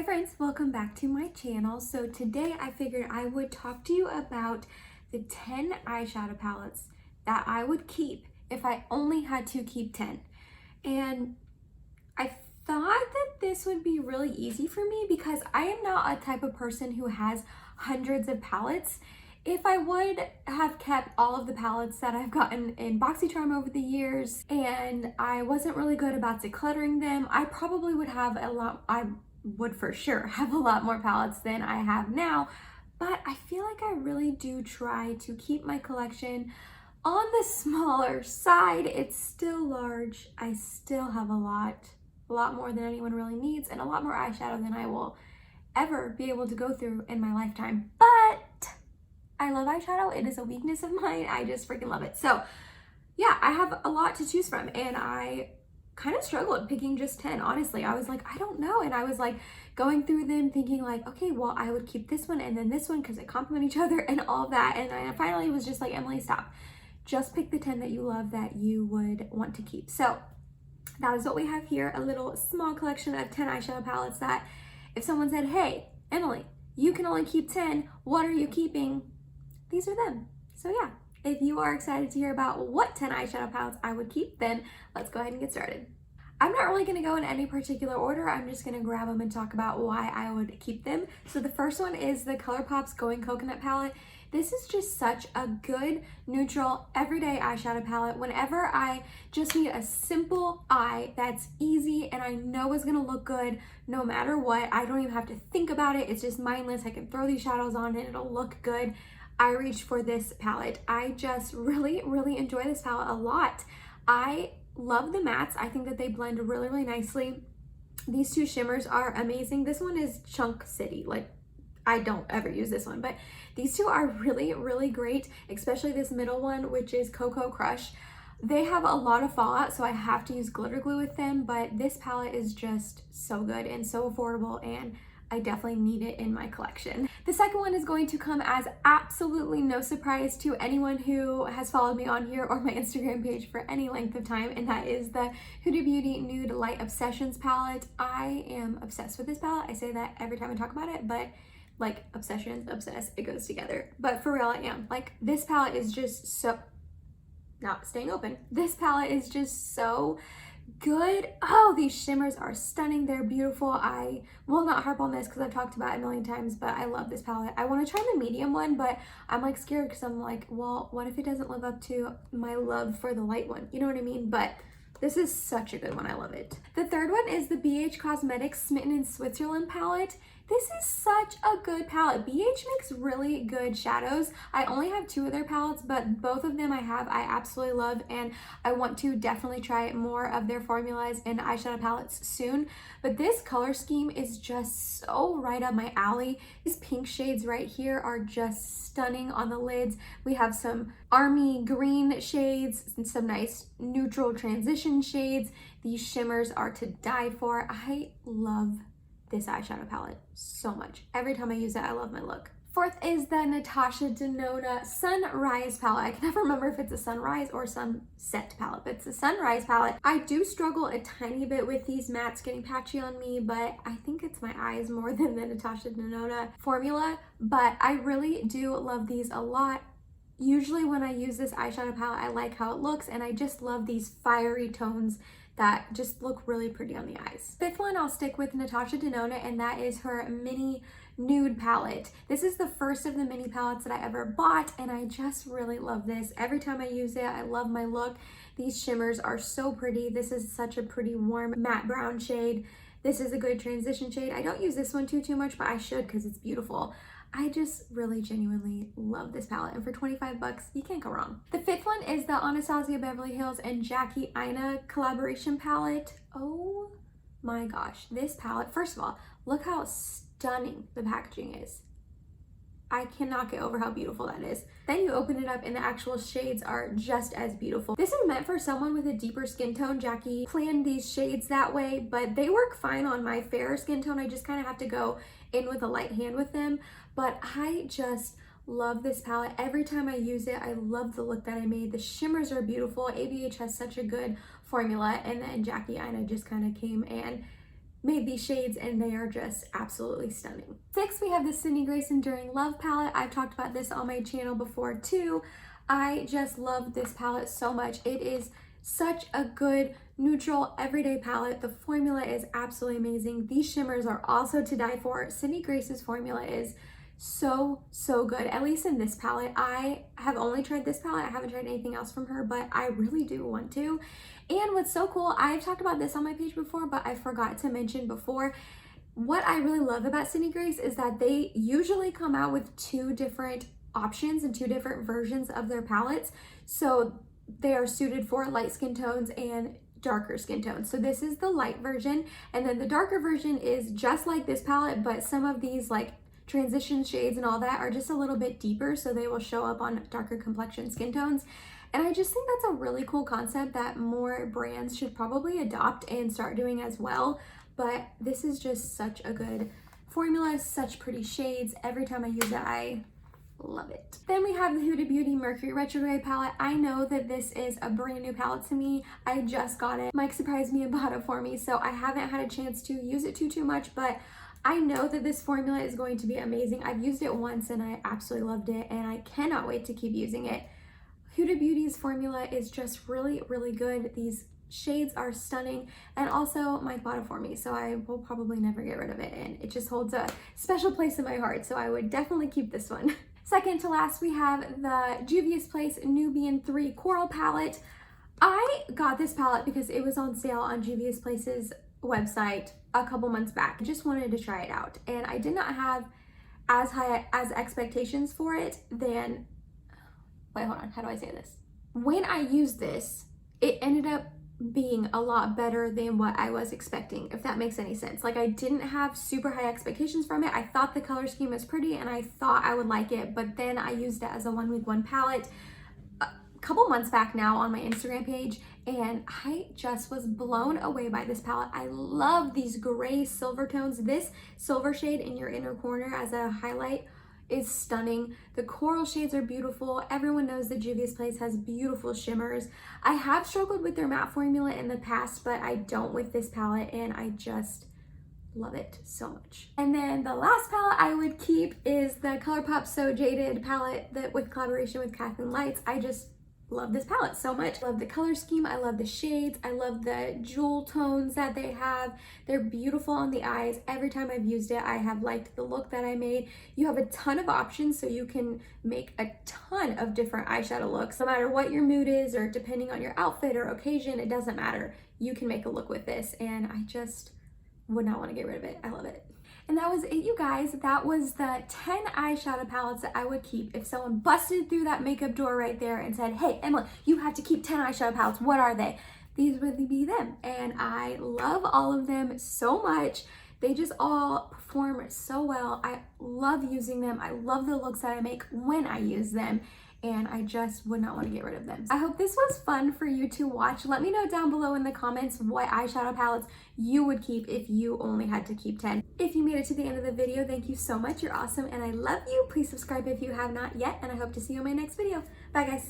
Hi friends, welcome back to my channel. So today I figured I would talk to you about the 10 eyeshadow palettes that I would keep if I only had to keep 10. And I thought that this would be really easy for me because I am not a type of person who has hundreds of palettes. If I would have kept all of the palettes that I've gotten in BoxyCharm over the years and I wasn't really good about decluttering them, I probably would have I would for sure have a lot more palettes than I have now. But I feel like I really do try to keep my collection on the smaller side. It's still large. I still have a lot more than anyone really needs and a lot more eyeshadow than I will ever be able to go through in my lifetime. But I love eyeshadow. It is a weakness of mine. I just freaking love it. So yeah, I have a lot to choose from and I kind of struggled picking just 10. Honestly, I was like, I don't know. And I was like going through them thinking like, okay, well, I would keep this one and then this one because they complement each other and all that. And I finally was just like, Emily, stop. Just pick the 10 that you love that you would want to keep. So that is what we have here, a little small collection of 10 eyeshadow palettes that if someone said, hey, Emily, you can only keep 10, what are you keeping? These are them. So yeah, if you are excited to hear about what 10 eyeshadow palettes I would keep, then let's go ahead and get started. I'm not really gonna go in any particular order. I'm just gonna grab them and talk about why I would keep them. So the first one is the ColourPop's Going Coconut palette. This is just such a good, neutral, everyday eyeshadow palette. Whenever I just need a simple eye that's easy and I know is gonna look good no matter what, I don't even have to think about it. It's just mindless. I can throw these shadows on and it'll look good. I reached for this palette. I just really enjoy this palette a lot. I love the mattes. I think that they blend really nicely. These two shimmers are amazing. This one is Chunk City. Like, I don't ever use this one, but these two are really great, especially this middle one, which is Cocoa Crush. They have a lot of fallout, so I have to use glitter glue with them, but this palette is just so good and so affordable, and I definitely need it in my collection. The second one is going to come as absolutely no surprise to anyone who has followed me on here or my Instagram page for any length of time, and that is the Huda Beauty Nude Light Obsessions palette. I am obsessed with this palette. I say that every time I talk about it, but like obsessions, obsessed, it goes together. But for real, I am. Like, this palette is just so, not staying open. This palette is just so good. Oh, these shimmers are stunning. They're beautiful. I will not harp on this because I've talked about it a million times, but I love this palette. I want to try the medium one, but I'm like scared because I'm like, well, what if it doesn't live up to my love for the light one? You know what I mean? But this is such a good one. I love it. The third one is the BH Cosmetics Smitten in Switzerland palette. This is such a good palette. BH makes really good shadows. I only have two of their palettes, but both of them I absolutely love, and I want to definitely try more of their formulas and eyeshadow palettes soon. But this color scheme is just so right up my alley. These pink shades right here are just stunning on the lids. We have some army green shades and some nice neutral transition shades. These shimmers are to die for. I love this eyeshadow palette so much. Every time I use it, I love my look. Fourth is the Natasha Denona Sunrise palette. I can never remember if it's a sunrise or sunset palette, but it's a sunrise palette. I do struggle a tiny bit with these mattes getting patchy on me, but I think it's my eyes more than the Natasha Denona formula, but I really do love these a lot. Usually when I use this eyeshadow palette, I like how it looks, and I just love these fiery tones that just look really pretty on the eyes. Fifth one, I'll stick with Natasha Denona, and that is her mini nude palette. This is the first of the mini palettes that I ever bought, and I just really love this. Every time I use it, I love my look. These shimmers are so pretty. This is such a pretty warm matte brown shade. This is a good transition shade. I don't use this one too much, but I should because it's beautiful. I just really genuinely love this palette, and for 25 bucks, you can't go wrong. The fifth one is the Anastasia Beverly Hills and Jackie Aina collaboration palette. Oh my gosh, this palette, first of all, look how stunning the packaging is. I cannot get over how beautiful that is. Then you open it up and the actual shades are just as beautiful. This is meant for someone with a deeper skin tone. Jackie planned these shades that way, but they work fine on my fair skin tone. I just kind of have to go in with a light hand with them. But I just love this palette. Every time I use it, I love the look that I made. The shimmers are beautiful. ABH has such a good formula, and then Jackie Aina just kind of came and made these shades and they are just absolutely stunning. Next, we have the Sydney Grace Enduring Love palette. I've talked about this on my channel before too. I just love this palette so much. It is such a good neutral everyday palette. The formula is absolutely amazing. These shimmers are also to die for. Sydney Grace's formula is so good, at least in this palette. I have only tried this palette. I haven't tried anything else from her, but I really do want to. And what's so cool, I've talked about this on my page before, but I forgot to mention before, what I really love about Sydney Grace is that they usually come out with 2 different options and 2 different versions of their palettes. So they are suited for light skin tones and darker skin tones. So this is the light version, and then the darker version is just like this palette, but some of these like transition shades and all that are just a little bit deeper, so they will show up on darker complexion skin tones. And I just think that's a really cool concept that more brands should probably adopt and start doing as well. But this is just such a good formula, such pretty shades. Every time I use it, I love it. Then we have the Huda Beauty Mercury Retrograde palette. I know that this is a brand new palette to me. I just got it. Mike surprised me and bought it for me, so I haven't had a chance to use it too much, but I know that this formula is going to be amazing. I've used it once and I absolutely loved it, and I cannot wait to keep using it. Huda Beauty's formula is just really good. These shades are stunning, and also Mike bought it for me, so I will probably never get rid of it, and it just holds a special place in my heart, so I would definitely keep this one. Second to last, we have the Juvia's Place Nubian 3 Coral palette. I got this palette because it was on sale on Juvia's Place's website a couple months back. I just wanted to try it out, and I did not have as high as expectations for it than, wait, hold on, how do I say this? When I used this, it ended up being a lot better than what I was expecting, if that makes any sense. Like, I didn't have super high expectations from it. I thought the color scheme was pretty and I thought I would like it, but then I used it as a 1 week 1 palette a couple months back now on my Instagram page, and I just was blown away by this palette. I love these gray silver tones. This silver shade in your inner corner as a highlight is stunning. The coral shades are beautiful. Everyone knows that Juvia's Place has beautiful shimmers. I have struggled with their matte formula in the past, but I don't with this palette, and I just love it so much. And then the last palette I would keep is the ColourPop So Jaded palette that with collaboration with Kathleen Lights. I just love this palette so much. I love the color scheme, I love the shades, I love the jewel tones that they have. They're beautiful on the eyes. Every time I've used it, I have liked the look that I made. You have a ton of options, so you can make a ton of different eyeshadow looks. No matter what your mood is, or depending on your outfit or occasion, it doesn't matter. You can make a look with this, and I just would not want to get rid of it. I love it. And that was it, you guys. That was the 10 eyeshadow palettes that I would keep if someone busted through that makeup door right there and said, hey, Emily, you have to keep 10 eyeshadow palettes. What are they? These would be them. And I love all of them so much. They just all perform so well. I love using them. I love the looks that I make when I use them, and I just would not want to get rid of them. I hope this was fun for you to watch. Let me know down below in the comments what eyeshadow palettes you would keep if you only had to keep 10. If you made it to the end of the video, thank you so much. You're awesome, and I love you. Please subscribe if you have not yet, and I hope to see you in my next video. Bye, guys.